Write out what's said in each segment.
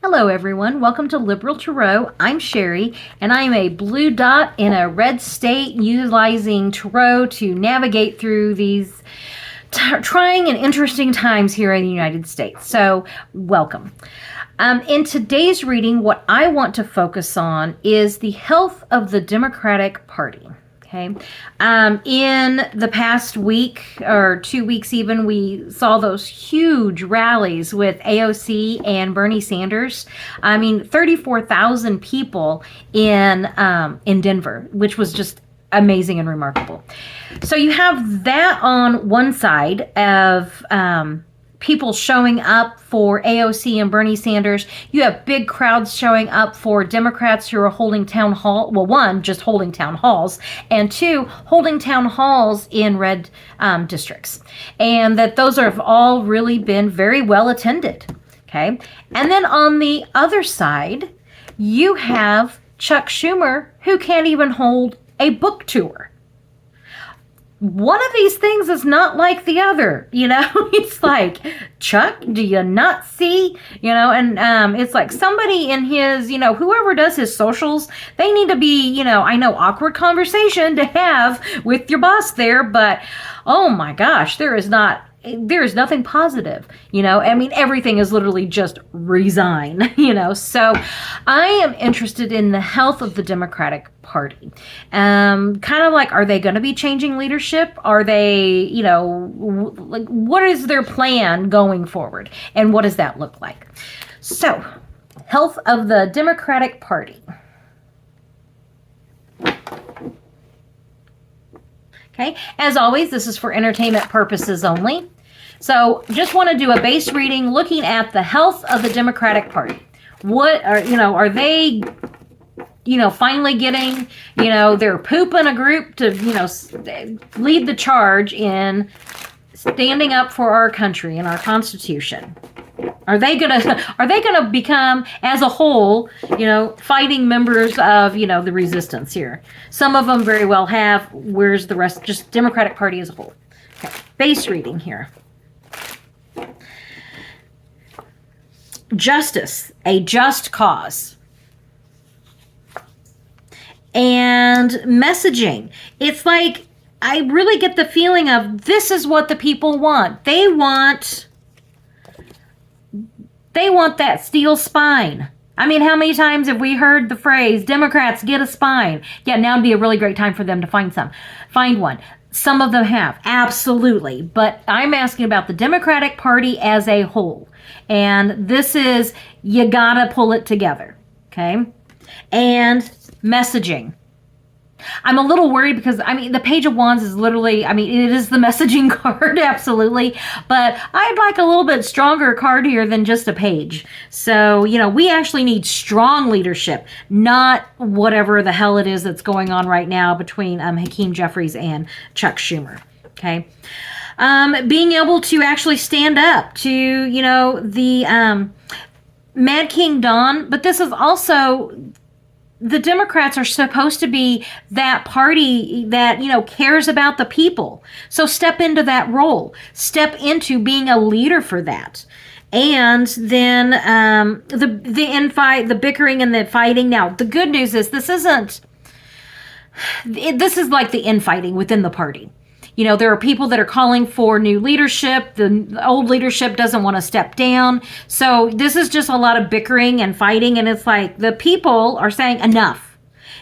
Hello, everyone. Welcome to Liberal Tarot. I'm Sherry, and I am a blue dot in a red state utilizing Tarot to navigate through these trying and interesting times here in the United States. So, welcome. In today's reading, what I want to focus on is the health of the Democratic Party. Okay. In the past week or 2 weeks even, we saw those huge rallies with AOC and Bernie Sanders. 34,000 people in Denver, which was just amazing and remarkable. So you have that on one side of people showing up for AOC and Bernie Sanders. You have big crowds showing up for Democrats who are holding town hall. Well, one, just holding town halls, and two, holding town halls in red districts. And that those have all really been very well attended. Okay. And then on the other side, you have Chuck Schumer, who can't even hold a book tour. One of these things is not like the other, It's like, Chuck, do you not see? And it's like somebody in his, whoever does his socials, they need to be, I know, awkward conversation to have with your boss there, but oh my gosh, there is nothing positive, everything is literally just resign, So I am interested in the health of the Democratic Party. Kind of like, are they going to be changing leadership? Are they, what is their plan going forward? And what does that look like? So, health of the Democratic Party. Okay, as always, this is for entertainment purposes only. So just want to do a base reading looking at the health of the Democratic Party. What are they, finally getting, they're pooping a group to, lead the charge in standing up for our country and our Constitution. Are they gonna become, as a whole, fighting members of, the resistance here? Some of them very well have. Where's the rest? Just Democratic Party as a whole. Okay, base reading here. Justice, a just cause. And messaging. It's like, I really get the feeling of this is what the people want. They want that steel spine. How many times have we heard the phrase, Democrats get a spine? Yeah, now would be a really great time for them to find one. Some of them have, absolutely. But I'm asking about the Democratic Party as a whole. And this is, you gotta pull it together, okay? And messaging. I'm a little worried because, the Page of Wands is literally, it is the messaging card, absolutely. But I'd like a little bit stronger card here than just a page. So, we actually need strong leadership, not whatever the hell it is that's going on right now between Hakeem Jeffries and Chuck Schumer, okay? Being able to actually stand up to, the Mad King Don. But this is also, the Democrats are supposed to be that party that, cares about the people. So step into that role. Step into being a leader for that. And then the infight, the bickering and the fighting. Now, the good news is this is like the infighting within the party. There are people that are calling for new leadership. The old leadership doesn't want to step down. So this is just a lot of bickering and fighting. And it's like the people are saying enough.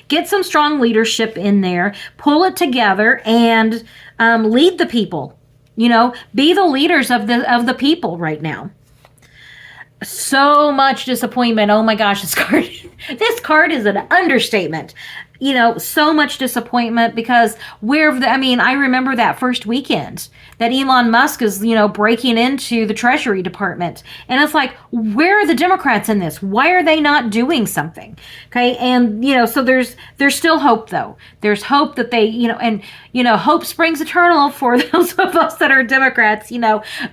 Get some strong leadership in there. Pull it together and lead the people. Be the leaders of the people right now. So much disappointment. Oh my gosh, this card is an understatement. So much disappointment because I remember that first weekend that Elon Musk is, breaking into the Treasury Department. And it's like, where are the Democrats in this? Why are they not doing something? Okay. And, so there's still hope though. There's hope that they, hope springs eternal for those of us that are Democrats.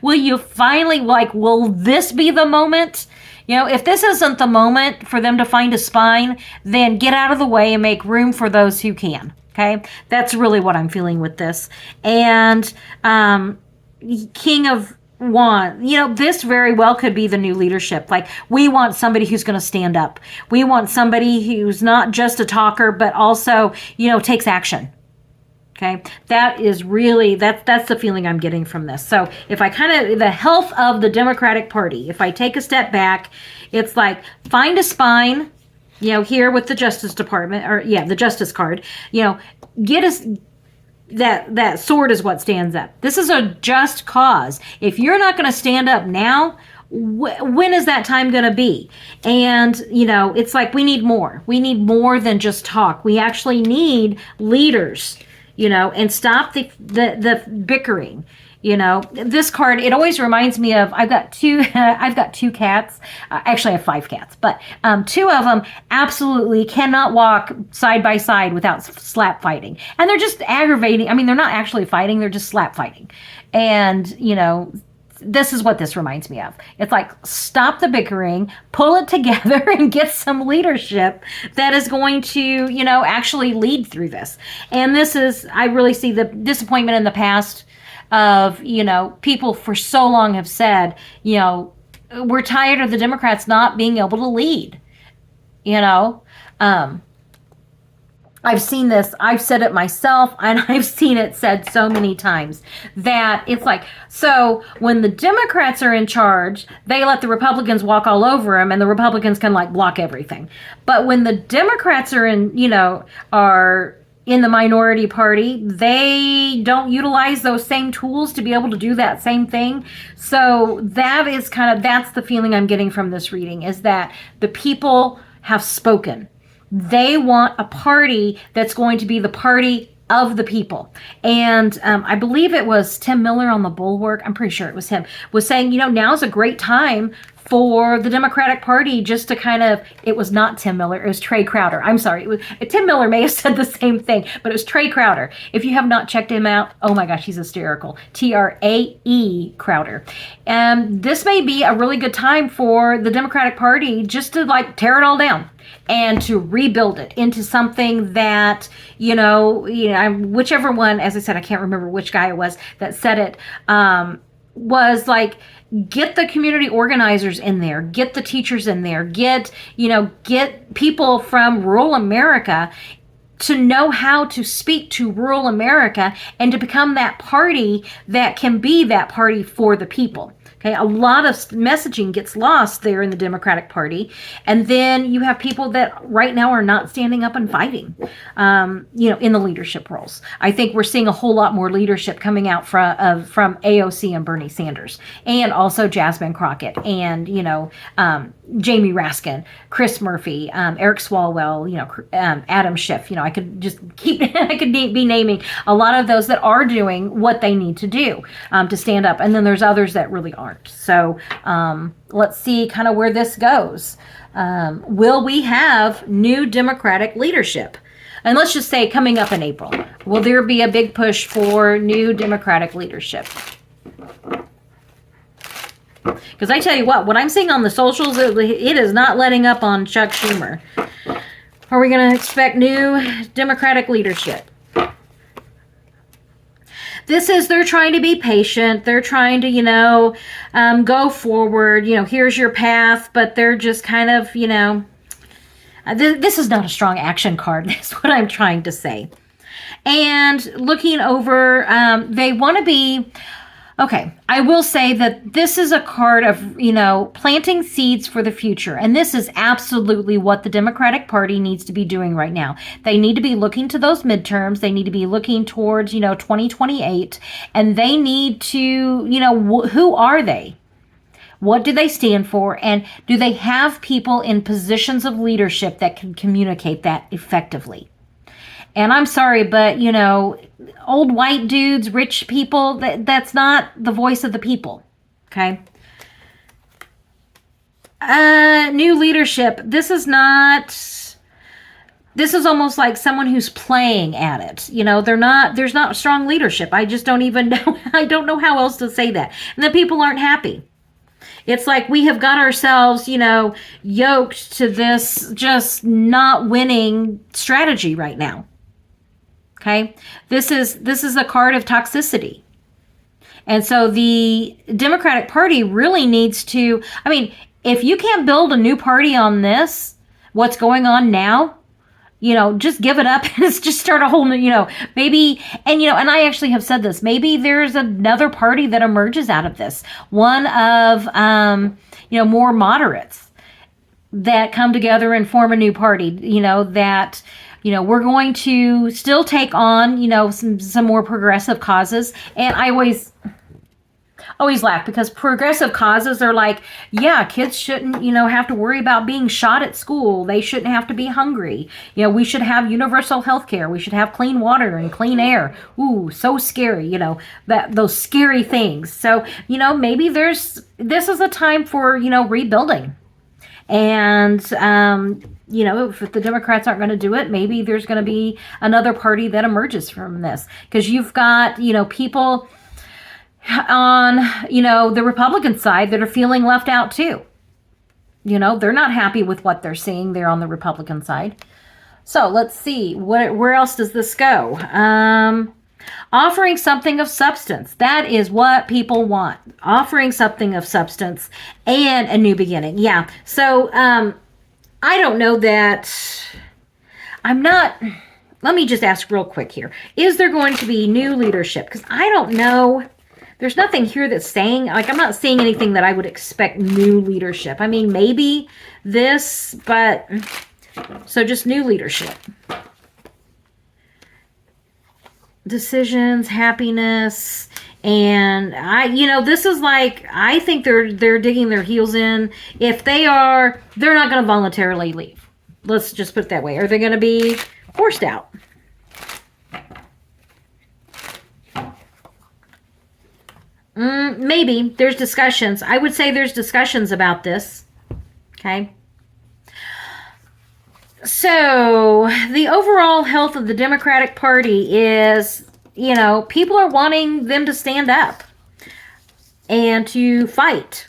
Will you finally, will this be the moment? If this isn't the moment for them to find a spine, then get out of the way and make room for those who can. Okay? That's really what I'm feeling with this. And King of want, this very well could be the new leadership. Like, we want somebody who's going to stand up. We want somebody who's not just a talker, but also, takes action. Okay, that is really, that's the feeling I'm getting from this. So if I the health of the Democratic Party, if I take a step back, it's like, find a spine, here with the Justice Department, or the Justice card, get us, that sword is what stands up. This is a just cause. If you're not going to stand up now, when is that time going to be? And, it's like, we need more. We need more than just talk. We actually need leaders, and stop the bickering. This card, it always reminds me of, I've got two cats. Actually, I have 5 cats, but 2 of them absolutely cannot walk side by side without slap fighting. And they're just aggravating. I mean, they're not actually fighting. They're just slap fighting. And, this is what this reminds me of. It's like, stop the bickering, pull it together, and get some leadership that is going to, actually lead through this. And this is, I really see the disappointment in the past of, people for so long have said, we're tired of the Democrats not being able to lead. I've seen this, I've said it myself, and I've seen it said so many times that it's like, so when the Democrats are in charge, they let the Republicans walk all over them, and the Republicans can block everything. But when the Democrats are are in the minority party, they don't utilize those same tools to be able to do that same thing. So that is that's the feeling I'm getting from this reading, is that the people have spoken. They want a party that's going to be the party of the people. And I believe it was Tim Miller on the Bulwark, I'm pretty sure it was him, was saying, now's a great time for the Democratic Party just to it was not Tim Miller, it was Trey Crowder. I'm sorry, Tim Miller may have said the same thing, but it was Trey Crowder. If you have not checked him out, oh my gosh, he's hysterical. Trae Crowder. This may be a really good time for the Democratic Party just to tear it all down and to rebuild it into something that, whichever one, as I said, I can't remember which guy it was that said it, was like, get the community organizers in there, get the teachers in there, get people from rural America to know how to speak to rural America and to become that party that can be that party for the people. Okay, a lot of messaging gets lost there in the Democratic Party. And then you have people that right now are not standing up and fighting, in the leadership roles. I think we're seeing a whole lot more leadership coming out from AOC and Bernie Sanders, and also Jasmine Crockett, and, Jamie Raskin, Chris Murphy, Eric Swalwell, Adam Schiff. I could just I could be naming a lot of those that are doing what they need to do to stand up. And then there's others that really aren't. So let's see where this goes. Will we have new Democratic leadership? And let's just say coming up in April, will there be a big push for new Democratic leadership? Because I tell you what I'm seeing on the socials, it is not letting up on Chuck Schumer. Are we going to expect new Democratic leadership? They're trying to be patient. They're trying to, go forward. Here's your path, but they're just this is not a strong action card. That's what I'm trying to say. And looking over, they want to be, okay, I will say that this is a card of, planting seeds for the future. And this is absolutely what the Democratic Party needs to be doing right now. They need to be looking to those midterms. They need to be looking towards, 2028. And they need to, who are they? What do they stand for? And do they have people in positions of leadership that can communicate that effectively? And I'm sorry, but, old white dudes, rich people, that's not the voice of the people, okay? New leadership, this is almost like someone who's playing at it. There's not strong leadership. I just don't even know, I don't know how else to say that. And the people aren't happy. It's like we have got ourselves, yoked to this just not winning strategy right now. Okay, this is a card of toxicity. And so the Democratic Party really needs to, I mean, if you can't build a new party on this, what's going on now, just give it up and just start a whole new, maybe, and, and I actually have said this, maybe there's another party that emerges out of this. One of, more moderates that come together and form a new party, that, we're going to still take on, some more progressive causes. And I always laugh because progressive causes are like, yeah, kids shouldn't, have to worry about being shot at school. They shouldn't have to be hungry. We should have universal health care. We should have clean water and clean air. Ooh, so scary, those scary things. So, maybe this is a time for, rebuilding. And, if the Democrats aren't going to do it, maybe there's going to be another party that emerges from this. Because you've got, people on, the Republican side that are feeling left out too. They're not happy with what they're seeing there on the Republican side. So let's see, where else does this go? Offering something of substance. That is what people want. Offering something of substance and a new beginning. Yeah. So I don't know that let me just ask real quick here. Is there going to be new leadership? Because I don't know. There's nothing here that's saying, I'm not seeing anything that I would expect new leadership. I mean, maybe this, but so just new leadership. Decisions, happiness, and this is like, I think they're digging their heels in. If they're not going to voluntarily leave. Let's just put it that way. Are they going to be forced out? Maybe. There's discussions. I would say there's discussions about this. Okay. So, the overall health of the Democratic Party is, people are wanting them to stand up and to fight.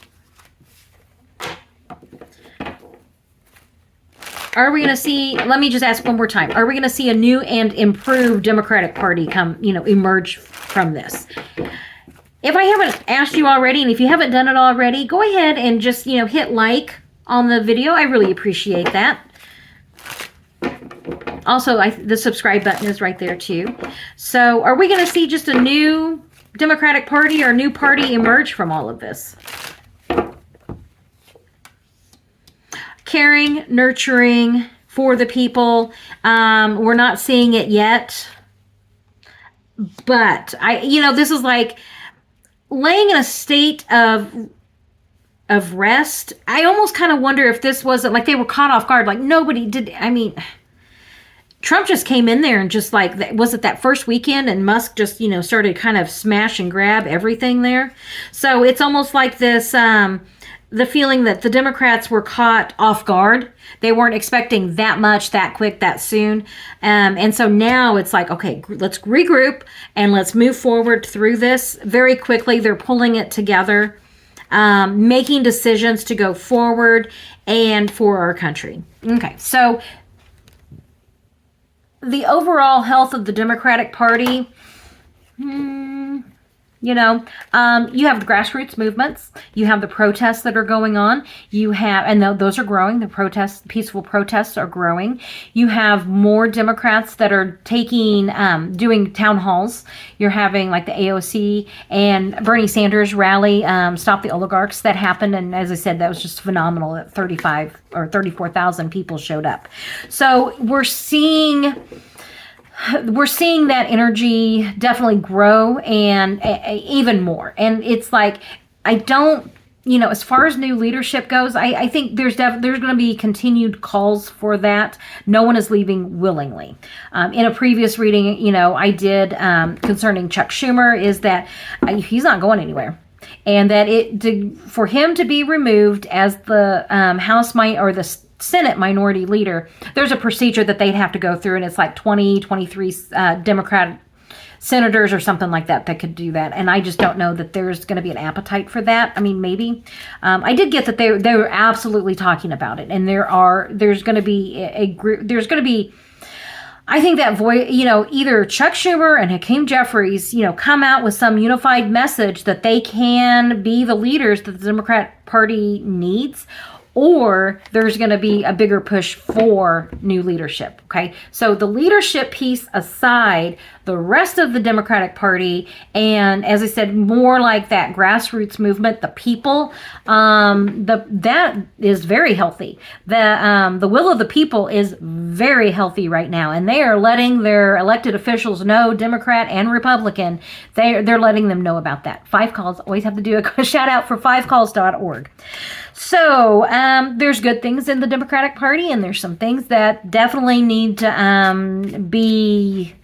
Are we going to see, let me just ask one more time, are we going to see a new and improved Democratic Party emerge from this? If I haven't asked you already, and if you haven't done it already, go ahead and just, hit like on the video. I really appreciate that. Also, the subscribe button is right there too. So are we going to see just a new Democratic Party or a new party emerge from all of this? Caring, nurturing for the people. We're not seeing it yet. But, this is like laying in a state of rest. I almost kind of wonder if this wasn't like they were caught off guard. Like nobody did. I mean, Trump just came in there and just like, was it that first weekend? And Musk just, started kind of smash and grab everything there. So it's almost like this, the feeling that the Democrats were caught off guard. They weren't expecting that much, that quick, that soon. And so now it's like, okay, let's regroup and let's move forward through this very quickly. They're pulling it together, making decisions to go forward and for our country. Okay, so the overall health of the Democratic Party, you have the grassroots movements, you have the protests that are going on, those are growing, peaceful protests are growing. You have more Democrats that are doing town halls. You're having like the AOC and Bernie Sanders rally, Stop the Oligarchs, that happened. And as I said, that was just phenomenal that 35 or 34,000 people showed up. So we're seeing that energy definitely grow and even more. And it's like, I don't, as far as new leadership goes, I think there's going to be continued calls for that. No one is leaving willingly. In a previous reading, I did concerning Chuck Schumer, is that he's not going anywhere. And that for him to be removed as the the Senate minority leader, there's a procedure that they'd have to go through, and it's like 23 Democratic senators or something like that could do that. And I just don't know that there's going to be an appetite for that. I mean, maybe. I did get that they were absolutely talking about it, and there's going to be a group. There's going to be I think that either Chuck Schumer and Hakeem Jeffries, come out with some unified message that they can be the leaders that the Democrat Party needs, or there's going to be a bigger push for new leadership. Okay. So the leadership piece aside, the rest of the Democratic Party, and as I said, more like that grassroots movement, the people, that is very healthy. The will of the people is very healthy right now, and they are letting their elected officials know, Democrat and Republican, they're letting them know about that. Five Calls, always have to do a shout out for fivecalls.org. So there's good things in the Democratic Party, and there's some things that definitely need to be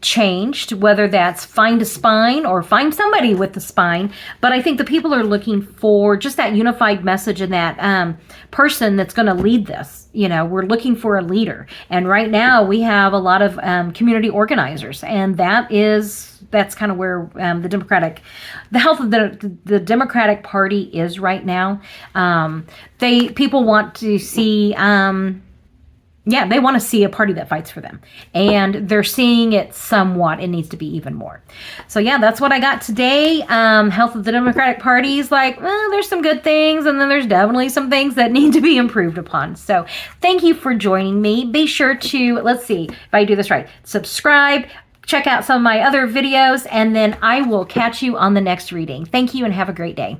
changed, whether that's find a spine or find somebody with the spine. But I think the people are looking for just that unified message and that person that's going to lead this. We're looking for a leader. And right now we have a lot of community organizers, and that's kind of where the health of the Democratic Party is right now. People want to see, they want to see a party that fights for them, and they're seeing it somewhat. It needs to be even more. So that's what I got today. Health of the Democratic Party is there's some good things, and then there's definitely some things that need to be improved upon. So thank you for joining me. Be sure to, let's see if I do this right, subscribe, check out some of my other videos, and then I will catch you on the next reading. Thank you and have a great day.